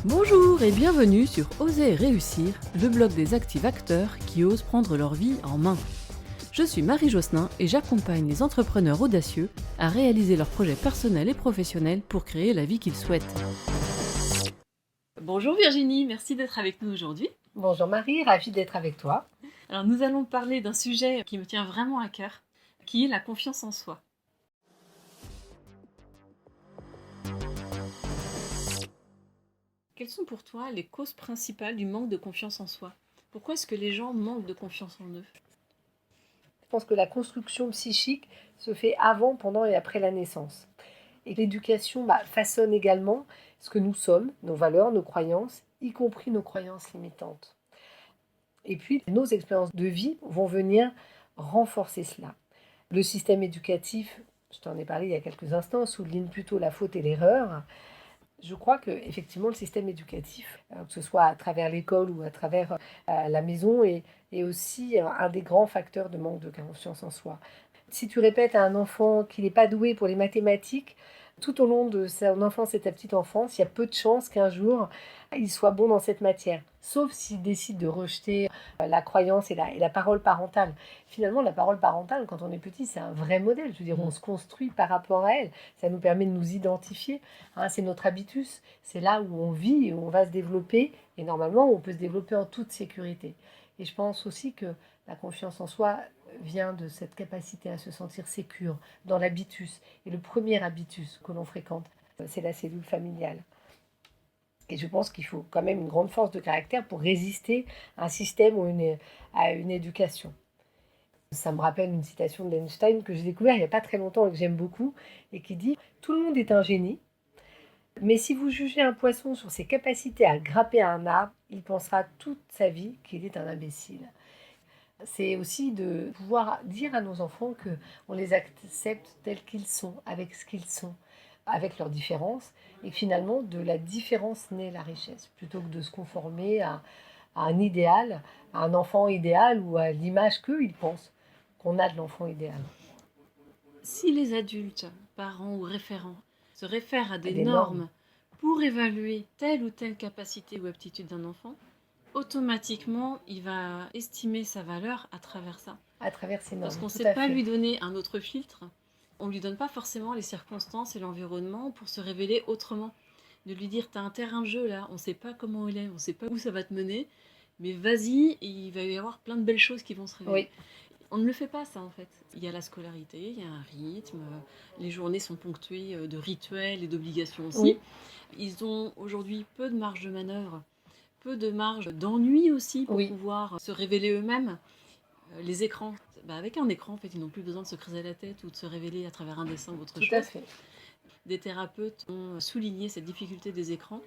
Bonjour et bienvenue sur Oser et réussir, le blog des actifs acteurs qui osent prendre leur vie en main. Je suis Marie Josselin et j'accompagne les entrepreneurs audacieux à réaliser leurs projets personnels et professionnels pour créer la vie qu'ils souhaitent. Bonjour Virginie, merci d'être avec nous aujourd'hui. Bonjour Marie, ravie d'être avec toi. Alors nous allons parler d'un sujet qui me tient vraiment à cœur, qui est la confiance en soi. Quelles sont pour toi les causes principales du manque de confiance en soi ? Pourquoi est-ce que les gens manquent de confiance en eux ? Je pense que la construction psychique se fait avant, pendant et après la naissance. Et l'éducation façonne également ce que nous sommes, nos valeurs, nos croyances, y compris nos croyances limitantes. Et puis, nos expériences de vie vont venir renforcer cela. Le système éducatif, je t'en ai parlé il y a quelques instants, souligne plutôt la faute et l'erreur. Je crois que effectivement le système éducatif, que ce soit à travers l'école ou à travers la maison, est aussi un des grands facteurs de manque de confiance en soi. Si tu répètes à un enfant qu'il n'est pas doué pour les mathématiques, tout au long de son enfance et ta petite enfance, il y a peu de chances qu'un jour il soit bon dans cette matière. Sauf s'il décide de rejeter la croyance et la parole parentale. Finalement, la parole parentale, quand on est petit, c'est un vrai modèle. Je veux dire, on se construit par rapport à elle. Ça nous permet de nous identifier. C'est notre habitus. C'est là où on vit et où on va se développer. Et normalement, on peut se développer en toute sécurité. Et je pense aussi que la confiance en soi vient de cette capacité à se sentir sécure dans l'habitus. Et le premier habitus que l'on fréquente, c'est la cellule familiale. Et je pense qu'il faut quand même une grande force de caractère pour résister à un système ou à une éducation. Ça me rappelle une citation d'Einstein que j'ai découvert il n'y a pas très longtemps et que j'aime beaucoup, et qui dit « Tout le monde est un génie, mais si vous jugez un poisson sur ses capacités à grapper à un arbre, il pensera toute sa vie qu'il est un imbécile. » C'est aussi de pouvoir dire à nos enfants qu'on les accepte tels qu'ils sont, avec ce qu'ils sont, avec leurs différences, et finalement de la différence naît la richesse, plutôt que de se conformer à un idéal, à un enfant idéal ou à l'image qu'ils pensent qu'on a de l'enfant idéal. Si les adultes, parents ou référents, se réfèrent à des Des normes normes. pour évaluer telle ou telle capacité ou aptitude d'un enfant, automatiquement, il va estimer sa valeur à travers ça. À travers ces normes, Parce qu'on ne tout sait à pas fait. lui donner un autre filtre. On ne lui donne pas forcément les circonstances et l'environnement pour se révéler autrement. De lui dire, t'as un terrain de jeu là, on ne sait pas comment il est, on ne sait pas où ça va te mener, mais vas-y, il va y avoir plein de belles choses qui vont se révéler. Oui. On ne le fait pas ça en fait. Il y a la scolarité, il y a un rythme, les journées sont ponctuées de rituels et d'obligations aussi. Oui. Ils ont aujourd'hui peu de marge de manœuvre, peu de marge d'ennui aussi pour pouvoir se révéler eux-mêmes. Les écrans, avec un écran en fait, ils n'ont plus besoin de se creuser la tête ou de se révéler à travers un dessin ou autre chose. Tout à fait. Des thérapeutes ont souligné cette difficulté des écrans,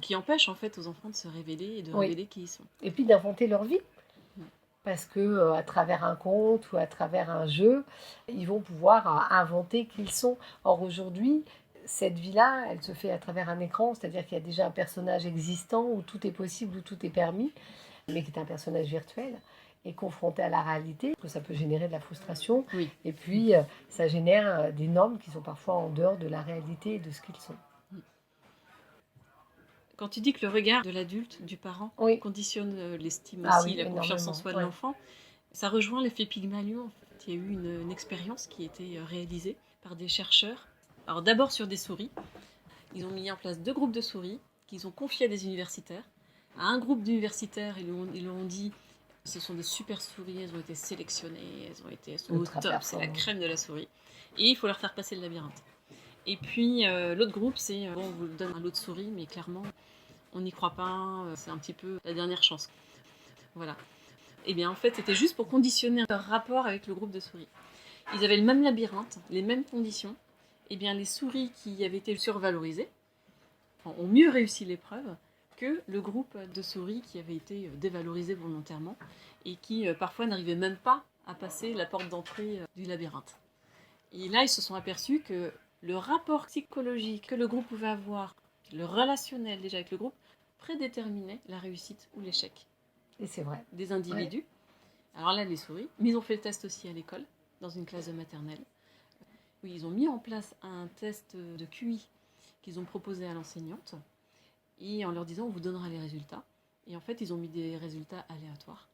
qui empêche en fait aux enfants de se révéler et de révéler qui ils sont. Et puis d'inventer leur vie. Parce que à travers un conte ou à travers un jeu, ils vont pouvoir inventer qui ils sont. Or aujourd'hui, cette vie-là, elle se fait à travers un écran, c'est-à-dire qu'il y a déjà un personnage existant où tout est possible, où tout est permis, mais qui est un personnage virtuel et confronté à la réalité, que ça peut générer de la frustration. Oui. Et puis, ça génère des normes qui sont parfois en dehors de la réalité et de ce qu'ils sont. Quand tu dis que le regard de l'adulte, du parent, conditionne l'estime aussi, la confiance en soi de l'enfant, ça rejoint l'effet Pygmalion. En fait. Il y a eu une expérience qui a été réalisée par des chercheurs. Alors d'abord sur des souris. Ils ont mis en place 2 groupes de souris qu'ils ont confiés à des universitaires. À un groupe d'universitaires, ils leur ont dit ce sont des super souris, elles ont été sélectionnées, elles sont au top, c'est la crème de la souris. Et il faut leur faire passer le labyrinthe. Et puis l'autre groupe, c'est on vous donne un lot de souris, mais clairement, on n'y croit pas, c'est un petit peu la dernière chance. Voilà. Et bien en fait, c'était juste pour conditionner leur rapport avec le groupe de souris. Ils avaient le même labyrinthe, les mêmes conditions. Et bien les souris qui avaient été survalorisées ont mieux réussi l'épreuve que le groupe de souris qui avait été dévalorisé volontairement et qui parfois n'arrivaient même pas à passer la porte d'entrée du labyrinthe. Et là, ils se sont aperçus que le rapport psychologique que le groupe pouvait avoir, le relationnel déjà avec le groupe, prédéterminait la réussite ou l'échec. Et c'est vrai. Des individus. Alors là, les souris. Mais ils ont fait le test aussi à l'école, dans une classe de maternelle. Oui, ils ont mis en place un test de QI qu'ils ont proposé à l'enseignante. et en leur disant on vous donnera les résultats. Et en fait, ils ont mis des résultats aléatoires.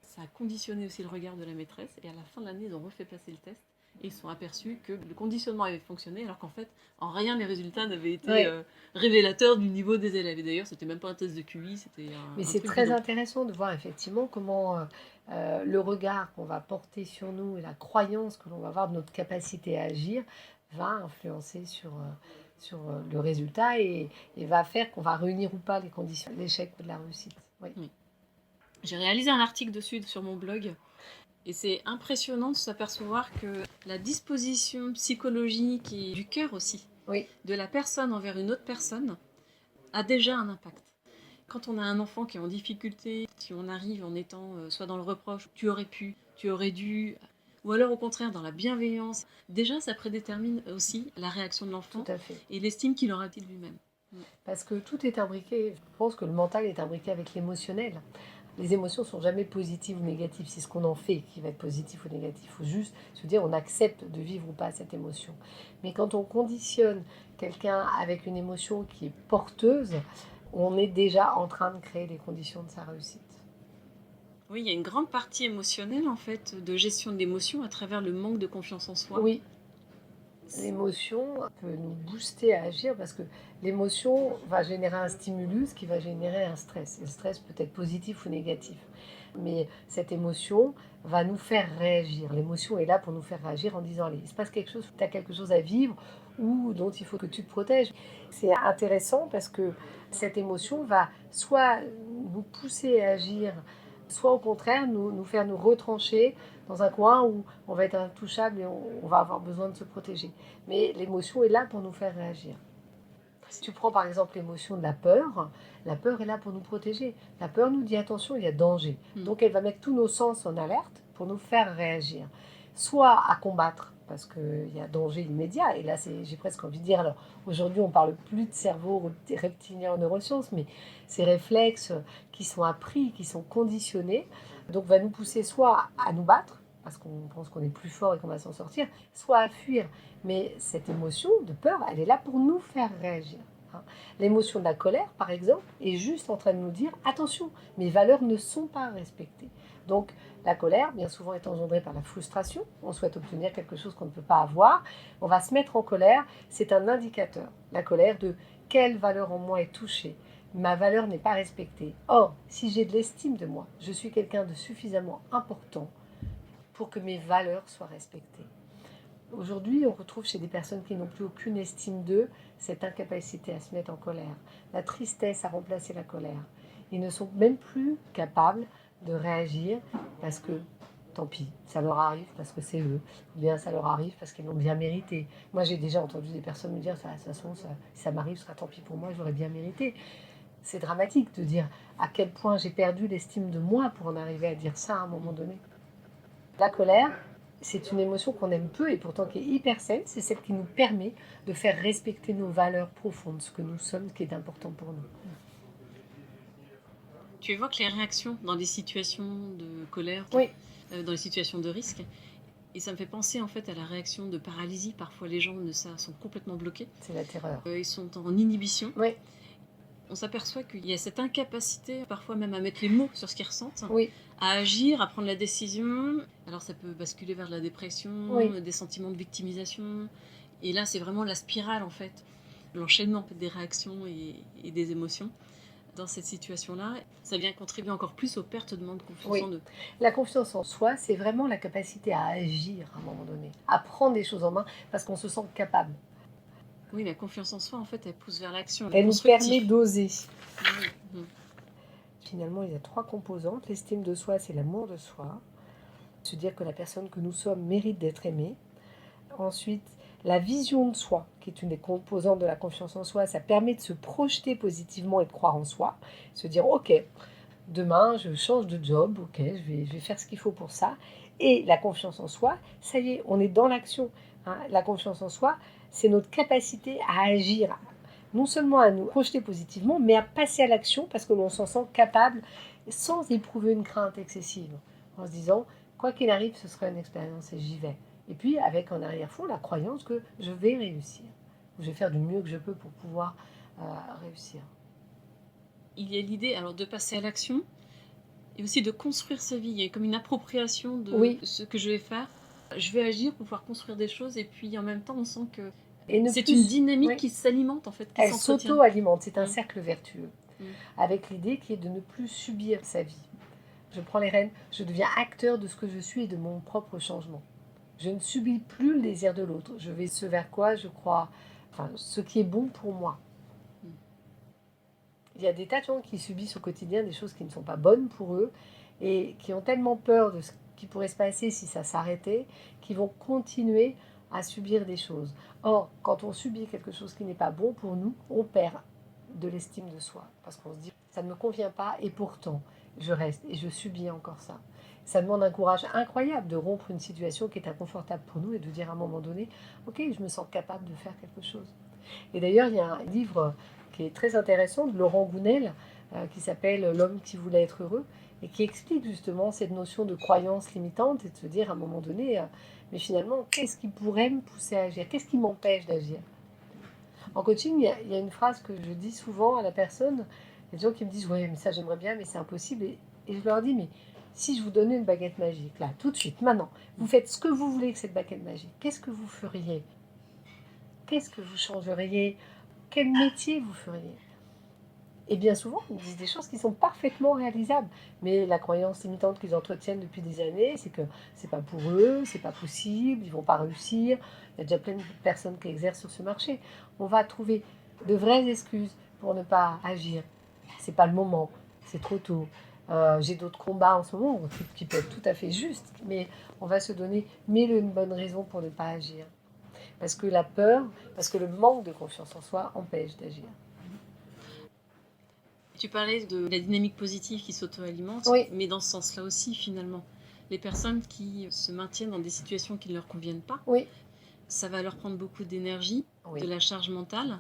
Ça a conditionné aussi le regard de la maîtresse, et à la fin de l'année, ils ont refait passer le test, et ils se sont aperçus que le conditionnement avait fonctionné, alors qu'en fait, en rien, les résultats n'avaient été révélateurs du niveau des élèves. Et d'ailleurs, c'était même pas un test de QI, c'était Mais un c'est truc très bidon. intéressant de voir effectivement comment le regard qu'on va porter sur nous et la croyance que l'on va avoir de notre capacité à agir va influencer sur le résultat et va faire qu'on va réunir ou pas les conditions de l'échec ou de la réussite. Oui. J'ai réalisé un article dessus sur mon blog. Et c'est impressionnant de s'apercevoir que la disposition psychologique et du cœur aussi de la personne envers une autre personne a déjà un impact. Quand on a un enfant qui est en difficulté, si on arrive en étant soit dans le reproche, tu aurais pu, tu aurais dû, ou alors au contraire dans la bienveillance, déjà ça prédétermine aussi la réaction de l'enfant et l'estime qu'il aura de lui-même. Parce que tout est imbriqué, je pense que le mental est imbriqué avec l'émotionnel. Les émotions ne sont jamais positives ou négatives, c'est ce qu'on en fait qui va être positif ou négatif. Il faut juste se dire on accepte de vivre ou pas cette émotion. Mais quand on conditionne quelqu'un avec une émotion qui est porteuse, on est déjà en train de créer les conditions de sa réussite. Oui, il y a une grande partie émotionnelle en fait, de gestion de l'émotion à travers le manque de confiance en soi. Oui. L'émotion peut nous booster à agir parce que l'émotion va générer un stimulus qui va générer un stress. Et le stress peut être positif ou négatif. Mais cette émotion va nous faire réagir. L'émotion est là pour nous faire réagir en disant allez, il se passe quelque chose, tu as quelque chose à vivre ou dont il faut que tu te protèges. C'est intéressant parce que cette émotion va soit nous pousser à agir, soit au contraire nous faire nous retrancher dans un coin où on va être intouchable et on va avoir besoin de se protéger. Mais l'émotion est là pour nous faire réagir. Si tu prends par exemple l'émotion de la peur est là pour nous protéger. La peur nous dit attention, il y a danger. Donc elle va mettre tous nos sens en alerte pour nous faire réagir. Soit à combattre, parce qu'il y a danger immédiat. Et là, j'ai presque envie de dire, alors aujourd'hui, on ne parle plus de cerveau reptilien en neurosciences, mais ces réflexes qui sont appris, qui sont conditionnés, donc va nous pousser soit à nous battre, parce qu'on pense qu'on est plus fort et qu'on va s'en sortir, soit à fuir. Mais cette émotion de peur, elle est là pour nous faire réagir. L'émotion de la colère, par exemple, est juste en train de nous dire attention, mes valeurs ne sont pas respectées. Donc la colère, bien souvent, est engendrée par la frustration. On souhaite obtenir quelque chose qu'on ne peut pas avoir. On va se mettre en colère. C'est un indicateur, la colère, de quelle valeur en moi est touchée. Ma valeur n'est pas respectée. Or, si j'ai de l'estime de moi, je suis quelqu'un de suffisamment important pour que mes valeurs soient respectées. Aujourd'hui, on retrouve chez des personnes qui n'ont plus aucune estime d'eux cette incapacité à se mettre en colère. La tristesse a remplacé la colère. Ils ne sont même plus capables de réagir parce que, tant pis, ça leur arrive parce que c'est eux, ou bien ça leur arrive parce qu'ils l'ont bien mérité. Moi, j'ai déjà entendu des personnes me dire, de toute façon, ça m'arrive, ce sera tant pis pour moi, j'aurais bien mérité. C'est dramatique de dire à quel point j'ai perdu l'estime de moi pour en arriver à dire ça à un moment donné. La colère, c'est une émotion qu'on aime peu et pourtant qui est hyper saine. C'est celle qui nous permet de faire respecter nos valeurs profondes, ce que nous sommes, ce qui est important pour nous. Tu évoques les réactions dans des situations de colère, dans les situations de risque. Et ça me fait penser en fait à la réaction de paralysie. Parfois les gens sont complètement bloqués. C'est la terreur. Ils sont en inhibition. Oui. On s'aperçoit qu'il y a cette incapacité, parfois même à mettre les mots sur ce qu'ils ressentent, oui. à agir, à prendre la décision. Alors ça peut basculer vers la dépression, des sentiments de victimisation. Et là, c'est vraiment la spirale en fait, l'enchaînement des réactions et des émotions. Dans cette situation-là, ça vient contribuer encore plus aux pertes de manque de confiance en eux. La confiance en soi, c'est vraiment la capacité à agir à un moment donné, à prendre des choses en main parce qu'on se sent capable. Oui, la confiance en soi, en fait, elle pousse vers l'action. Elle nous permet d'oser. Finalement, il y a 3 composantes. L'estime de soi, c'est l'amour de soi. Se dire que la personne que nous sommes mérite d'être aimée. Ensuite, la vision de soi, qui est une des composantes de la confiance en soi, ça permet de se projeter positivement et de croire en soi. Se dire, ok, demain, je change de job, ok, je vais faire ce qu'il faut pour ça. Et la confiance en soi, ça y est, on est dans l'action. La confiance en soi, c'est notre capacité à agir, non seulement à nous projeter positivement, mais à passer à l'action parce que l'on s'en sent capable sans éprouver une crainte excessive. En se disant, quoi qu'il arrive, ce sera une expérience et j'y vais. Et puis, avec en arrière-fond la croyance que je vais réussir. Je vais faire du mieux que je peux pour pouvoir réussir. il y a l'idée alors de passer à l'action et aussi de construire sa vie. Il y a comme une appropriation de ce que je vais faire. Je vais agir pour pouvoir construire des choses et puis en même temps on sent que c'est une dynamique qui s'alimente en fait, qui elle s'auto-alimente, c'est un cercle vertueux. Avec l'idée qui est de ne plus subir sa vie. Je prends les rênes, je deviens acteur de ce que je suis et de mon propre changement. Je ne subis plus le désir de l'autre. Je vais ce vers quoi je crois, ce qui est bon pour moi. Il y a des tas de gens qui subissent au quotidien des choses qui ne sont pas bonnes pour eux et qui ont tellement peur de ce qui pourrait se passer si ça s'arrêtait, qu'ils vont continuer à subir des choses. Or, quand on subit quelque chose qui n'est pas bon pour nous, on perd de l'estime de soi. Parce qu'on se dit, ça ne me convient pas et pourtant, je reste et je subis encore ça. Ça demande un courage incroyable de rompre une situation qui est inconfortable pour nous et de dire à un moment donné, ok, je me sens capable de faire quelque chose. Et d'ailleurs, il y a un livre qui est très intéressant de Laurent Gounel qui s'appelle L'homme qui voulait être heureux et qui explique justement cette notion de croyance limitante et de se dire à un moment donné, mais finalement, qu'est-ce qui pourrait me pousser à agir? Qu'est-ce qui m'empêche d'agir? En coaching, il y a une phrase que je dis souvent à la personne. Il y a des gens qui me disent, ouais, mais ça j'aimerais bien, mais c'est impossible. Et je leur dis, mais si je vous donnais une baguette magique, là, tout de suite, maintenant, vous faites ce que vous voulez avec cette baguette magique, qu'est-ce que vous feriez? Qu'est-ce que vous changeriez? Quel métier vous feriez? Et bien souvent, ils disent des choses qui sont parfaitement réalisables. Mais la croyance limitante qu'ils entretiennent depuis des années, c'est que c'est pas pour eux, c'est pas possible, ils vont pas réussir. Il y a déjà plein de personnes qui exercent sur ce marché. On va trouver de vraies excuses pour ne pas agir. C'est pas le moment, c'est trop tôt. J'ai d'autres combats en ce moment qui peuvent être tout à fait justes, mais on va se donner mille une bonne raison pour ne pas agir. Parce que la peur, parce que le manque de confiance en soi empêche d'agir. Tu parlais de la dynamique positive qui s'auto-alimente, mais dans ce sens-là aussi, finalement, les personnes qui se maintiennent dans des situations qui ne leur conviennent pas, ça va leur prendre beaucoup d'énergie, de la charge mentale.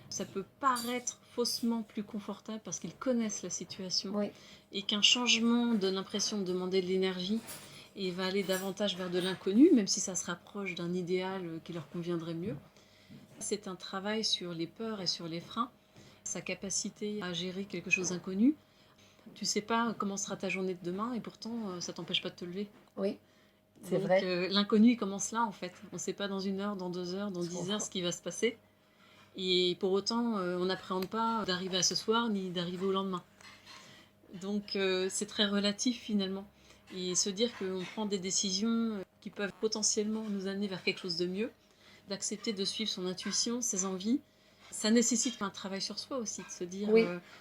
Ça peut paraître faussement plus confortable parce qu'ils connaissent la situation et qu'un changement donne l'impression de demander de l'énergie et va aller davantage vers de l'inconnu, même si ça se rapproche d'un idéal qui leur conviendrait mieux. C'est un travail sur les peurs et sur les freins, sa capacité à gérer quelque chose d'inconnu. Tu sais pas comment sera ta journée de demain et pourtant ça t'empêche pas de te lever. Oui, c'est vrai. L'inconnu il commence là en fait. On ne sait pas dans 1 heure, dans 2 heures, dans 10 heures ce qui va se passer. Et pour autant, on n'appréhende pas d'arriver à ce soir ni d'arriver au lendemain. Donc c'est très relatif finalement. Et se dire qu'on prend des décisions qui peuvent potentiellement nous amener vers quelque chose de mieux, d'accepter de suivre son intuition, ses envies, ça nécessite un travail sur soi aussi, de se dire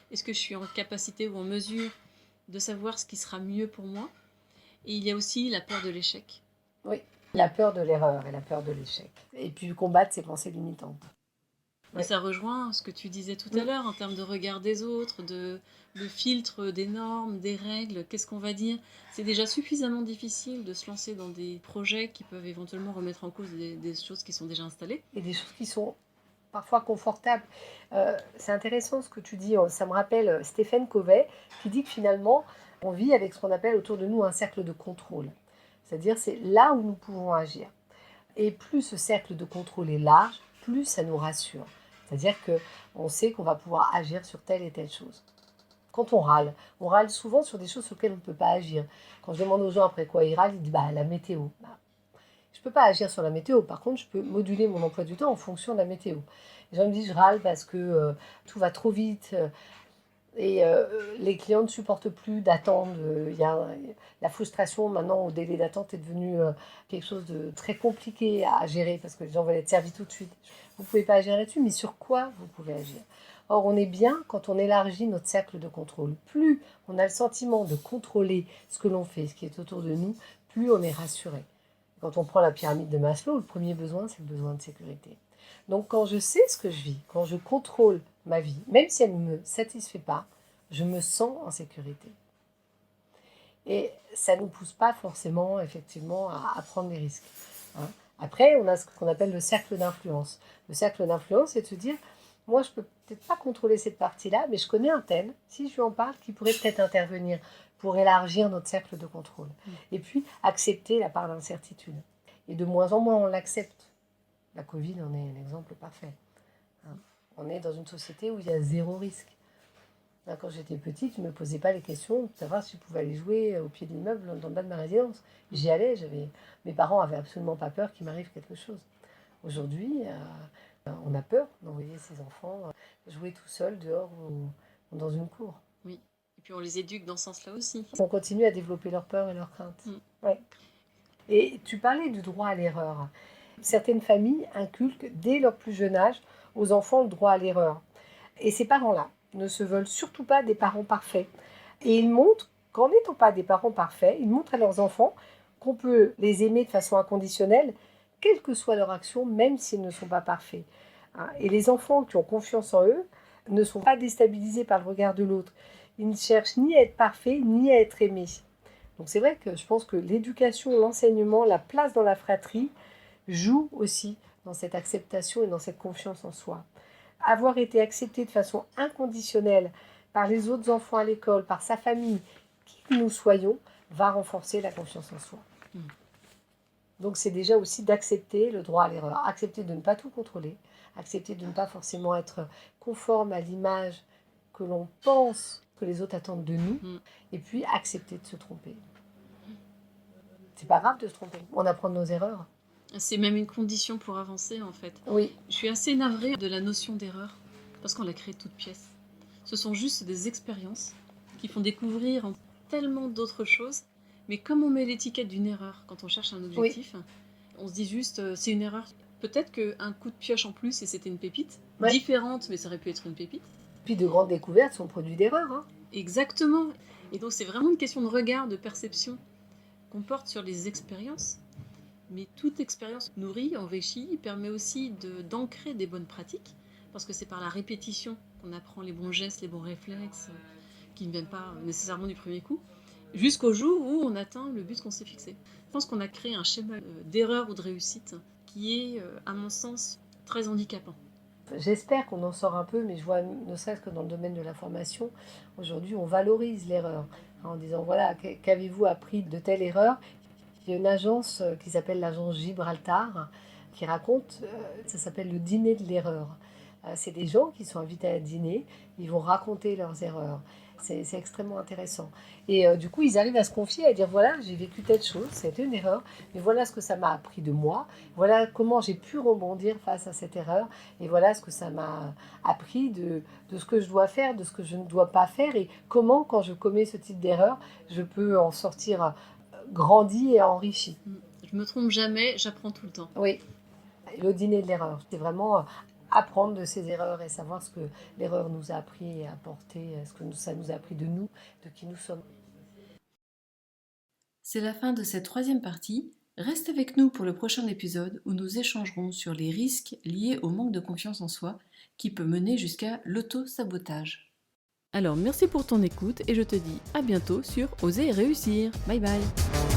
est-ce que je suis en capacité ou en mesure de savoir ce qui sera mieux pour moi. Et il y a aussi la peur de l'échec. Oui, la peur de l'erreur et la peur de l'échec. Et puis combattre ses pensées limitantes. Et ça rejoint ce que tu disais tout à l'heure en termes de regard des autres, de filtre des normes, des règles, qu'est-ce qu'on va dire. C'est déjà suffisamment difficile de se lancer dans des projets qui peuvent éventuellement remettre en cause des choses qui sont déjà installées. Et des choses qui sont parfois confortables. C'est intéressant ce que tu dis, ça me rappelle Stéphane Covey qui dit que finalement on vit avec ce qu'on appelle autour de nous un cercle de contrôle. C'est-à-dire c'est là où nous pouvons agir. Et plus ce cercle de contrôle est large, plus ça nous rassure. C'est-à-dire qu'on sait qu'on va pouvoir agir sur telle et telle chose. Quand on râle souvent sur des choses sur lesquelles on ne peut pas agir. Quand je demande aux gens après quoi ils râlent, ils disent la météo. Je ne peux pas agir sur la météo, par contre je peux moduler mon emploi du temps en fonction de la météo. Les gens me disent je râle parce que tout va trop vite et les clients ne supportent plus d'attendre. La frustration maintenant au délai d'attente est devenue quelque chose de très compliqué à gérer parce que les gens veulent être servis tout de suite. Vous ne pouvez pas agir là-dessus, mais sur quoi vous pouvez agir? Or, on est bien quand on élargit notre cercle de contrôle. Plus on a le sentiment de contrôler ce que l'on fait, ce qui est autour de nous, plus on est rassuré. Quand on prend la pyramide de Maslow, le premier besoin, c'est le besoin de sécurité. Donc quand je sais ce que je vis, quand je contrôle ma vie, même si elle ne me satisfait pas, je me sens en sécurité. Et ça ne nous pousse pas forcément, effectivement, à prendre des risques. Après, on a ce qu'on appelle le cercle d'influence. Le cercle d'influence, c'est de se dire, moi, je ne peux peut-être pas contrôler cette partie-là, mais je connais un tel, si je lui en parle, qui pourrait peut-être intervenir pour élargir notre cercle de contrôle. Et puis, accepter la part d'incertitude. Et de moins en moins, on l'accepte. La Covid en est un exemple parfait. On est dans une société où il y a 0 risque. Quand j'étais petite, je ne me posais pas les questions de savoir si je pouvais aller jouer au pied de l'immeuble dans le bas de ma résidence. J'y allais, mes parents avaient absolument pas peur qu'il m'arrive quelque chose. Aujourd'hui, on a peur d'envoyer ses enfants jouer tout seuls dehors ou dans une cour. Oui, et puis on les éduque dans ce sens-là aussi. On continue à développer leur peur et leurs craintes. Ouais. Et tu parlais du droit à l'erreur. Certaines familles inculquent dès leur plus jeune âge aux enfants le droit à l'erreur. Et ces parents-là ne se veulent surtout pas des parents parfaits. Et ils montrent qu'en n'étant pas des parents parfaits, ils montrent à leurs enfants qu'on peut les aimer de façon inconditionnelle, quelle que soit leur action, même s'ils ne sont pas parfaits. Et les enfants qui ont confiance en eux ne sont pas déstabilisés par le regard de l'autre. Ils ne cherchent ni à être parfaits, ni à être aimés. Donc c'est vrai que je pense que l'éducation, l'enseignement, la place dans la fratrie joue aussi dans cette acceptation et dans cette confiance en soi. Avoir été accepté de façon inconditionnelle par les autres enfants à l'école, par sa famille, qui que nous soyons, va renforcer la confiance en soi. Donc c'est déjà aussi d'accepter le droit à l'erreur, accepter de ne pas tout contrôler, accepter de ne pas forcément être conforme à l'image que l'on pense que les autres attendent de nous, et puis accepter de se tromper. C'est pas grave de se tromper, on apprend de nos erreurs. C'est même une condition pour avancer en fait. Oui. Je suis assez navrée de la notion d'erreur, parce qu'on l'a créée toute pièce. Ce sont juste des expériences qui font découvrir tellement d'autres choses, mais comme on met l'étiquette d'une erreur quand on cherche un objectif, on se dit juste c'est une erreur. Peut-être qu'un coup de pioche en plus et c'était une pépite, différente mais ça aurait pu être une pépite. Puis de grandes découvertes sont produits d'erreurs. Exactement. Et donc c'est vraiment une question de regard, de perception qu'on porte sur les expériences. Mais toute expérience nourrit, enrichit, permet aussi d'ancrer des bonnes pratiques, parce que c'est par la répétition qu'on apprend les bons gestes, les bons réflexes, qui ne viennent pas nécessairement du premier coup, jusqu'au jour où on atteint le but qu'on s'est fixé. Je pense qu'on a créé un schéma d'erreur ou de réussite qui est, à mon sens, très handicapant. J'espère qu'on en sort un peu, mais je vois, ne serait-ce que dans le domaine de la formation, aujourd'hui on valorise l'erreur, en disant voilà, qu'avez-vous appris de telle erreur ? Il y a une agence qui s'appelle l'agence Gibraltar qui raconte, ça s'appelle le dîner de l'erreur. C'est des gens qui sont invités à dîner, ils vont raconter leurs erreurs. C'est extrêmement intéressant. Et du coup, ils arrivent à se confier, à dire voilà, j'ai vécu telle chose, c'était une erreur, mais voilà ce que ça m'a appris de moi, voilà comment j'ai pu rebondir face à cette erreur, et voilà ce que ça m'a appris de ce que je dois faire, de ce que je ne dois pas faire, et comment, quand je commets ce type d'erreur, je peux en sortir grandi et enrichi. Je me trompe jamais, j'apprends tout le temps. Oui, le dîner de l'erreur, c'est vraiment apprendre de ses erreurs et savoir ce que l'erreur nous a appris et apporté, ce que ça nous a appris de nous, de qui nous sommes. C'est la fin de cette 3e partie. Reste avec nous pour le prochain épisode où nous échangerons sur les risques liés au manque de confiance en soi qui peut mener jusqu'à l'auto-sabotage. Alors merci pour ton écoute et je te dis à bientôt sur Oser et réussir. Bye bye.